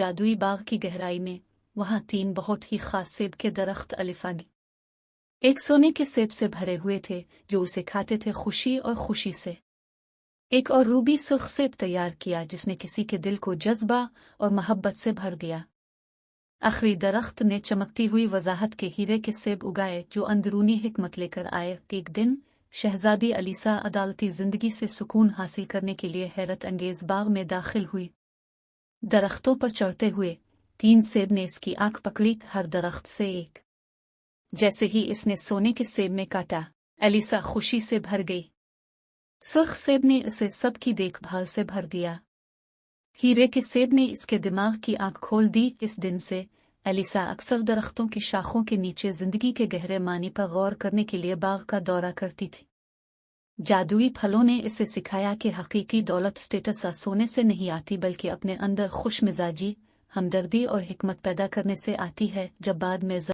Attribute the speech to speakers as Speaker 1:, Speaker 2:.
Speaker 1: جادوئی باغ کی گہرائی میں، وہاں 3 بہت ہی خاص سیب کے درخت الفاگی ایک سونے کے سیب سے بھرے ہوئے تھے جو اسے کھاتے تھے خوشی اور خوشی سے۔ ایک اور روبی سرخ سیب تیار کیا جس نے کسی کے دل کو جذبہ اور محبت سے بھر دیا۔ آخری درخت نے چمکتی ہوئی وضاحت کے ہیرے کے سیب اگائے جو اندرونی حکمت لے کر آئے۔ ایک دن شہزادی الیسا عدالتی زندگی سے سکون حاصل کرنے کے لیے حیرت انگیز باغ میں داخل ہوئی۔ درختوں پر چڑھتے ہوئے 3 سیب نے اس کی آنکھ پکڑی، ہر درخت سے ایک۔ جیسے ہی اس نے سونے کے سیب میں کاٹا، الیسا خوشی سے بھر گئی۔ سرخ سیب نے اسے سب کی دیکھ بھال سے بھر دیا۔ ہیرے کے سیب نے اس کے دماغ کی آنکھ کھول دی۔ اس دن سے الیسا اکثر درختوں کی شاخوں کے نیچے زندگی کے گہرے معنی پر غور کرنے کے لیے باغ کا دورہ کرتی تھی۔ جادوئی پھلوں نے اسے سکھایا کہ حقیقی دولت سٹیٹس سونے سے نہیں آتی بلکہ اپنے اندر خوش مزاجی، ہمدردی اور حکمت پیدا کرنے سے آتی ہے۔ جب بعد میں